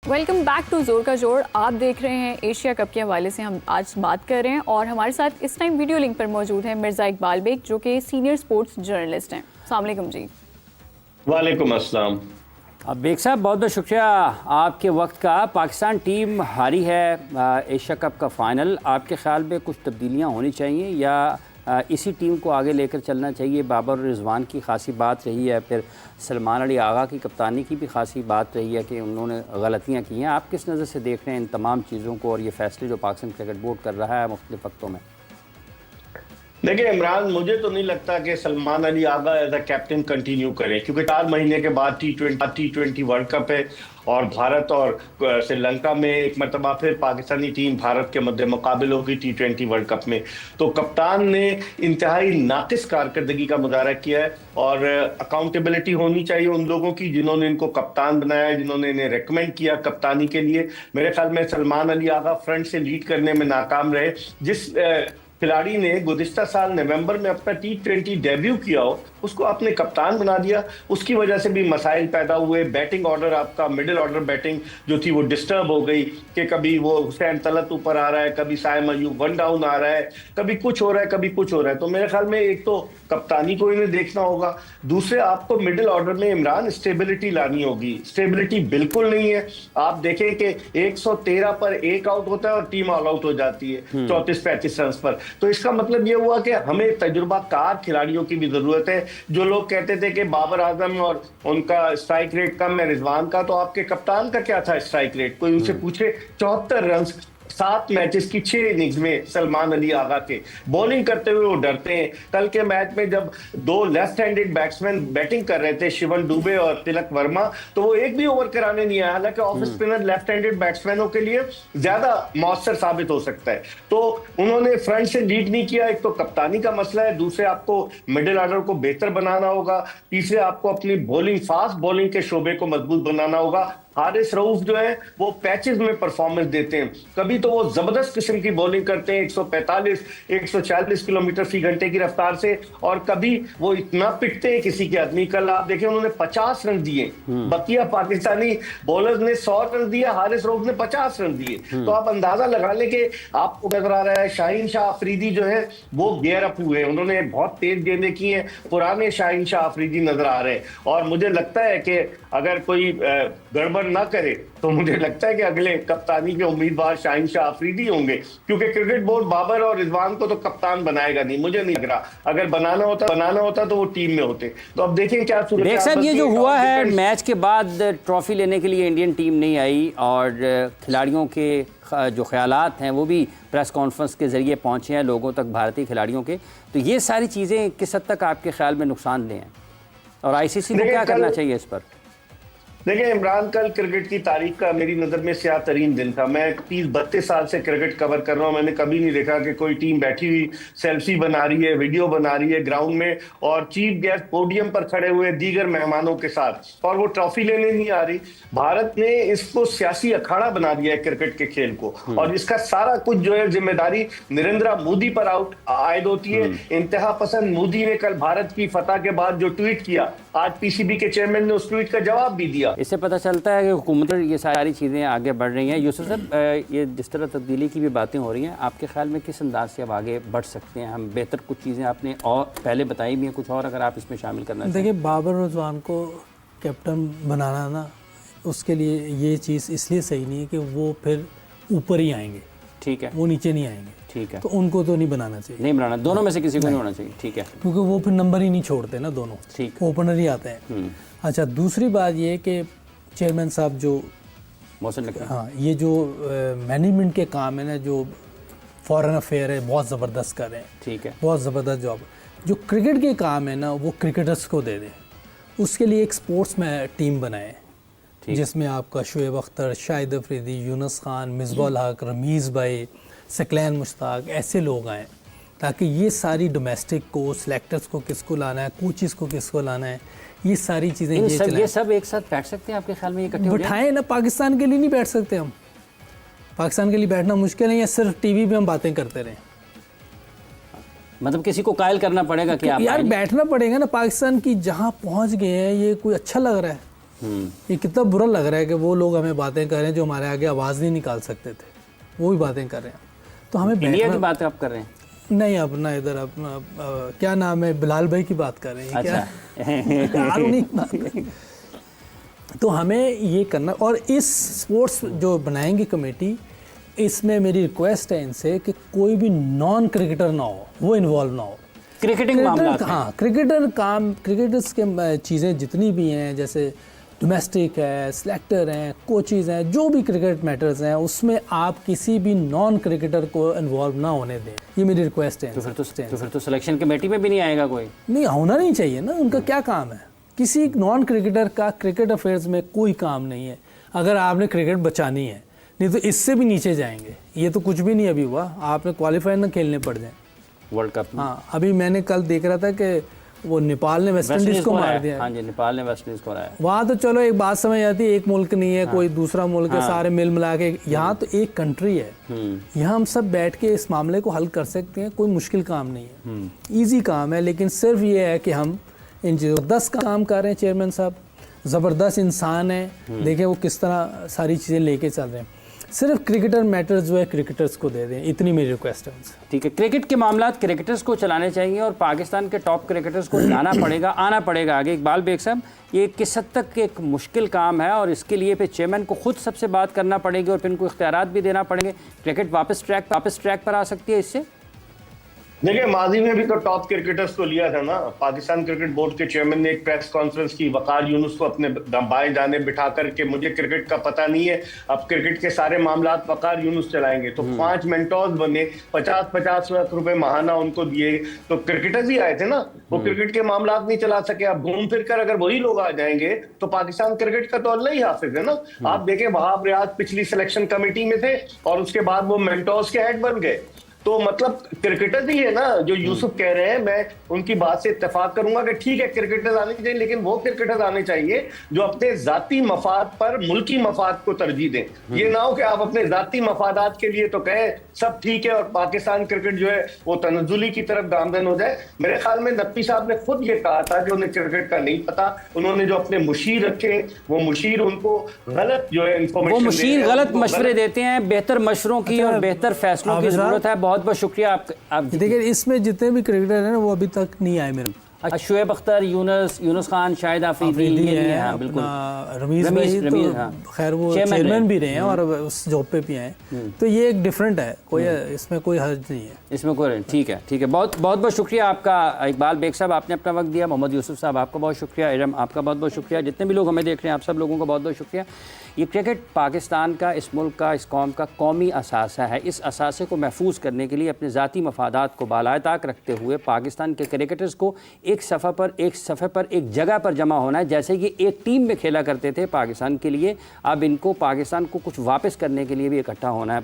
Welcome back to जोर का जोड़। आप देख रहे हैं एशिया कप के हवाले से हम आज बात कर रहे हैं और हमारे साथ इस टाइम वीडियो लिंक पर मौजूद है मिर्ज़ा इकबाल बेग जो कि सीनियर स्पोर्ट्स जर्नलिस्ट हैं। अस्सलाम वालेकुम जी। वालेकुम अस्सलाम। बेग साहब बहुत बहुत शुक्रिया आपके वक्त का। पाकिस्तान टीम हारी है एशिया कप का फ़ाइनल, आपके ख्याल में कुछ तब्दीलियाँ होनी चाहिए या इसी टीम को आगे लेकर चलना चाहिए? बाबर और रिजवान की खासी बात रही है, फिर सलमान अली आगा की कप्तानी की भी खासी बात रही है कि उन्होंने गलतियाँ की हैं। आप किस नज़र से देख रहे हैं इन तमाम चीज़ों को और ये फैसले जो पाकिस्तान क्रिकेट बोर्ड कर रहा है मुख्तलिफ वक्तों में? देखिए इमरान, मुझे तो नहीं लगता कि Salman Ali Agha as a captain continue करें, क्योंकि 4 महीने के बाद टी20 वर्ल्ड कप है और भारत और श्रीलंका में एक मरतबा फिर पाकिस्तानी टीम भारत के मध्य मुकाबले होगी टी20 वर्ल्ड कप में। तो कप्तान ने इंतहाई नाकिस कारकर्दगी का मुजाहरा किया है और अकाउंटेबिलिटी होनी चाहिए उन लोगों की जिन्होंने इनको कप्तान बनाया, जिन्होंने इन्हें रेकमेंड किया कप्तानी के लिए। मेरे ख्याल में सलमान अली आगा फ्रंट से लीड करने में नाकाम रहे। जिस खिलाड़ी ने गुज़िश्ता साल नवंबर में अपना टी20 डेब्यू किया हो उसको आपने कप्तान बना दिया, उसकी वजह से भी मसाइल पैदा हुए। बैटिंग ऑर्डर, आपका मिडिल ऑर्डर बैटिंग जो थी वो डिस्टर्ब हो गई कि कभी वो हुसैन तलत ऊपर आ रहा है, कभी साइम अयूब वन डाउन आ रहा है, कभी कुछ हो रहा है, कभी कुछ हो रहा है। तो मेरे ख्याल में एक तो कप्तानी को इन्हें देखना होगा, दूसरे आपको मिडिल ऑर्डर में इमरान स्टेबिलिटी लानी होगी। स्टेबिलिटी बिल्कुल नहीं है। आप देखें कि 113 पर एक आउट होता है और टीम ऑल आउट हो जाती है 34-35 रन पर। तो इसका मतलब यह हुआ कि हमें तजुर्बाकार खिलाड़ियों की भी जरूरत है। जो लोग कहते थे कि बाबर आजम और उनका स्ट्राइक रेट कम है रिजवान का, तो आपके कप्तान का क्या था स्ट्राइक रेट? कोई उनसे पूछे। 74 रन 7 मैचेस की 6 इनिंग्स में सलमान अली आगा के। बॉलिंग करते हुए वो डरते हैं। कल के मैच में जब 2 लेफ्ट हैंडेड बैट्समैन बैटिंग कर रहे थे, शिवन दुबे और तिलक वर्मा, तो वो एक भी ओवर कराने नहीं आया। हालांकि ऑफ स्पिनर लेफ्ट हैंडेड बैट्समैनों के लिए ज्यादा मौसर साबित हो सकता है। तो उन्होंने फ्रंट से लीड नहीं किया। एक तो कप्तानी का मसला है, दूसरे आपको मिडिल ऑर्डर को बेहतर बनाना होगा, तीसरे आपको अपनी बॉलिंग, फास्ट बॉलिंग के शोबे को मजबूत बनाना होगा। हारिस रऊफ जो है वो पैचेस में परफॉर्मेंस देते हैं, कभी तो वो जबरदस्त किस्म की बॉलिंग करते हैं 145 140 किलोमीटर फी घंटे की रफ्तार से, और कभी वो इतना पिटते हैं किसी के आदमी। कल आप देखें उन्होंने 50 रन दिए, बकिया पाकिस्तानी बॉलर्स ने 100 रन दिए, हारिस रऊफ ने 50 रन दिए। तो आप अंदाजा लगा लें कि आपको नजर आ रहा है शाहीन शाह अफरीदी जो है वो गेयर अप हुए, उन्होंने बहुत तेज गेंदें की हैं, पुराने शाहीन शाह अफरीदी नजर आ रहे हैं। और मुझे लगता है कि अगर कोई गड़बड़ ना करे तो मुझे लगता है कि अगले कप्तानी के उम्मीदवार शाहीन शाह अफरीदी होंगे, क्योंकि क्रिकेट बोर्ड बाबर और रिजवान को तो कप्तान बनाएगा नहीं, मुझे नहीं लग रहा। अगर बनाना होता तो वो टीम में होते। तो अब देखें क्या सूरत साहब, ये जो हुआ है मैच के बाद ट्रॉफी लेने के लिए इंडियन टीम नहीं आई और खिलाड़ियों के जो ख्यालात हैं वो भी प्रेस कॉन्फ्रेंस के जरिए पहुंचे हैं लोगों तक, भारतीय खिलाड़ियों के। तो ये सारी चीज़ें किस हद तक आपके ख्याल में नुकसानदेह हैं और आईसीसी को क्या करना चाहिए इस पर? देखिए इमरान, कल क्रिकेट की तारीख का मेरी नज़र में स्याह तरीन दिन था। मैं 30-32 साल से क्रिकेट कवर कर रहा हूँ, मैंने कभी नहीं देखा कि कोई टीम बैठी हुई सेल्फी बना रही है, वीडियो बना रही है ग्राउंड में और चीफ गेस्ट पोडियम पर खड़े हुए दीगर मेहमानों के साथ, और वो ट्रॉफी लेने नहीं आ रही। भारत ने इसको सियासी अखाड़ा बना दिया है क्रिकेट के खेल को, और इसका सारा कुछ जो है जिम्मेदारी नरेंद्र मोदी पर आयद होती है। इंतहा पसंद मोदी ने कल भारत की फतह के बाद जो ट्वीट किया, आज पीसीबी के चेयरमैन ने उस ट्वीट का जवाब भी दिया। इससे पता चलता है कि हुकूमत ये सारी चीज़ें आगे बढ़ रही हैं। यूसुफ साहब, ये जिस तरह तब्दीली की भी बातें हो रही हैं, आपके ख्याल में किस अंदाज से अब आगे बढ़ सकते हैं हम? बेहतर कुछ चीज़ें आपने और पहले बताई भी हैं, कुछ और अगर आप इसमें शामिल करना चाहें। देखिए, बाबर रिजवान को कैप्टन बनाना ना, उसके लिए ये चीज़ इसलिए सही नहीं है कि वो फिर ऊपर ही आएंगे, ठीक है, वो नीचे नहीं आएंगे, ठीक है। तो उनको तो नहीं बनाना चाहिए, नहीं बनाना, दोनों में से किसी को नहीं होना चाहिए, ठीक है, क्योंकि वो फिर नंबर ही नहीं छोड़ते ना दोनों, ठीक, ओपनर ही आते हैं। अच्छा, दूसरी बात ये कि चेयरमैन साहब जो हाँ, ये जो मैनेजमेंट के काम है ना, जो फॉरेन अफेयर है, बहुत ज़बरदस्त कर रहे हैं, ठीक है, बहुत ज़बरदस्त जॉब। जो क्रिकेट के काम है ना, वो क्रिकेटर्स को दे दें। उसके लिए एक स्पोर्ट्स में टीम बनाए जिसमें आपका शुएब अख्तर, शाहिद अफरीदी, यूनुस खान, मिसबाह हक, रमीज़ भाई, सकलैन मुश्ताक, ऐसे लोग आएँ, ताकि ये सारी डोमेस्टिक को, सिलेक्टर्स को किसको लाना है, कोचिज़ को किसको लाना है, ये सारी चीज़ें ये सब एक साथ बैठ सकते हैं आपके ख्याल में? इकट्ठे बिठाएं ना। पाकिस्तान के लिए नहीं बैठ सकते हम, पाकिस्तान के लिए बैठना मुश्किल नहीं है, सिर्फ टीवी पे हम बातें करते रहें। मतलब किसी को कायल करना पड़ेगा कि आप यार बैठना पड़ेगा ना। पाकिस्तान की जहाँ पहुँच गए हैं, ये कोई अच्छा लग रहा है? ये कितना बुरा लग रहा है कि वो लोग हमें बातें कर रहे हैं जो हमारे आगे आवाज़ नहीं निकाल सकते थे, वो भी बातें कर रहे हैं। तो हमें इंडिया की बात आप कर रहे हैं? नहीं, अपना इधर अपना क्या नाम है, बिलाल भाई की बात कर रहे हैं। अच्छा। आर्मी की बात कर रहे हैं। तो हमें ये करना, और इस स्पोर्ट्स जो बनाएंगे कमेटी, इसमें मेरी रिक्वेस्ट है इनसे कि कोई भी नॉन क्रिकेटर ना हो, वो इन्वॉल्व ना हो क्रिकेटिंग मामला। हाँ, क्रिकेटर्स के चीज़ें जितनी भी हैं, जैसे डोमेस्टिक है, सिलेक्टर हैं, कोचेज़ हैं, जो भी क्रिकेट मैटर्स हैं, उसमें आप किसी भी नॉन क्रिकेटर को इन्वॉल्व ना होने दें। ये मेरी रिक्वेस्ट है। तो फिर तो सिलेक्शन कमेटी में भी नहीं आएगा कोई? नहीं, होना नहीं चाहिए ना, उनका क्या काम है? किसी नॉन क्रिकेटर का क्रिकेट अफेयर्स में कोई काम नहीं है अगर आपने क्रिकेट बचानी है, नहीं तो इससे भी नीचे जाएंगे। ये तो कुछ भी नहीं अभी हुआ, आपने क्वालिफायर ना खेलने पड़ जाए वर्ल्ड कप में। हाँ, अभी मैंने कल देख रहा था कि वो नेपाल ने वेस्ट इंडीज को मार दिया। हाँ जी, नेपाल ने वेस्ट इंडीज को हराया। वहाँ तो चलो एक बात समझ आती है, एक मुल्क नहीं है, कोई दूसरा मुल्क है, सारे मिल मिला के। यहाँ तो एक कंट्री है, यहाँ हम सब बैठ के इस मामले को हल कर सकते हैं, कोई मुश्किल काम नहीं है, ईजी काम है। लेकिन सिर्फ ये है कि हम इन ज़बरदस्त काम कर रहे हैं। चेयरमैन साहब ज़बरदस्त इंसान है, देखें वो किस तरह सारी चीज़ें लेके चल रहे हैं। सिर्फ क्रिकेटर मैटर्स जो है क्रिकेटर्स को दे दें, इतनी मेरी रिक्वेस्ट है उनसे। ठीक है, क्रिकेट के मामला क्रिकेटर्स को चलाने चाहिए और पाकिस्तान के टॉप क्रिकेटर्स को लाना पड़ेगा, आना पड़ेगा आगे। इकबाल बेग साहब, ये किस हद तक एक मुश्किल काम है और इसके लिए फिर चेयरमैन को खुद सबसे बात करना पड़ेगी और फिर इनको इख्तियारात भी देना पड़ेंगे। क्रिकेट वापस ट्रैक पर आ सकती है इससे? देखिए, माजी में भी तो टॉप क्रिकेटर्स को लिया था ना। पाकिस्तान क्रिकेट बोर्ड के चेयरमैन ने एक प्रेस कॉन्फ्रेंस की, वकार यूनुस को अपने बाएं दाने बिठा करके, मुझे क्रिकेट का पता नहीं है, अब क्रिकेट के सारे मामलात वकार यूनुस चलाएंगे। तो 5 मेंटोर्स बने, 50-50 लाख रुपए महाना उनको दिए। तो क्रिकेटर्स ही आए थे ना, वो क्रिकेट के मामलात नहीं चला सके। अब घूम फिर कर अगर वही लोग आ जाएंगे तो पाकिस्तान क्रिकेट का तो अल्लाह ही हाफिज है ना। आप देखें, वहाब रियाज पिछली सिलेक्शन कमेटी में थे और उसके बाद वो मेंटोर्स के हेड बन गए। तो मतलब क्रिकेटर्स ही है ना जो यूसुफ कह रहे हैं। मैं उनकी बात से इत्तेफाक करूंगा कि ठीक है क्रिकेटर्स आने चाहिए, लेकिन वो क्रिकेटर्स आने चाहिए जो अपने जाती मफाद पर मुल्की मफाद को तरजीह दें। ये ना हो कि आप अपने जाती मफादात के लिए तो कहें सब ठीक है और पाकिस्तान क्रिकेट जो है वो तनज़ुली की तरफ गामजन हो जाए। मेरे ख्याल में नकवी साहब ने खुद ये कहा था कि उन्हें क्रिकेट का नहीं पता। उन्होंने जो अपने मुशीर रखे, वो मुशीर उनको गलत जो है इंफॉर्मेशन, वो मुशीर गलत मशवरे देते हैं। बेहतर मशवरों की और बेहतर फैसलों की जरूरत है। बहुत बहुत शुक्रिया आप देखिए, इसमें जितने भी क्रिकेटर हैं वो अभी तक नहीं आए मेरे। शुएब अख्तर, यूनुस खान, शाहिद आफरीदी हैं, हाँ, बिल्कुल। रमीज भाई तो खैर वो चेयरमैन भी रहे हैं और उस जॉब पे भी हैं। तो ये एक डिफरेंट है, कोई इसमें कोई हर्ज नहीं है, इसमें कोई। ठीक है। बहुत बहुत शुक्रिया आपका इकबाल बेग साहब, आपने अपना वक्त दिया। मोहम्मद यूसुफ साहब, आपका बहुत शुक्रिया। इरम, आपका बहुत बहुत शुक्रिया। जितने भी लोग हमें देख रहे हैं, आप सब लोगों का बहुत बहुत शुक्रिया। ये क्रिकेट पाकिस्तान का, इस मुल्क का, इस कौम का कौमी असासा है। इस असासे को महफूज करने के लिए अपने ज़ाती मफादात को बालाए ताक रखते हुए पाकिस्तान के क्रिकेटर्स को एक सफ़े पर एक जगह पर जमा होना है। जैसे कि एक टीम में खेला करते थे पाकिस्तान के लिए, अब इनको पाकिस्तान को कुछ वापस करने के लिए भी इकट्ठा होना है।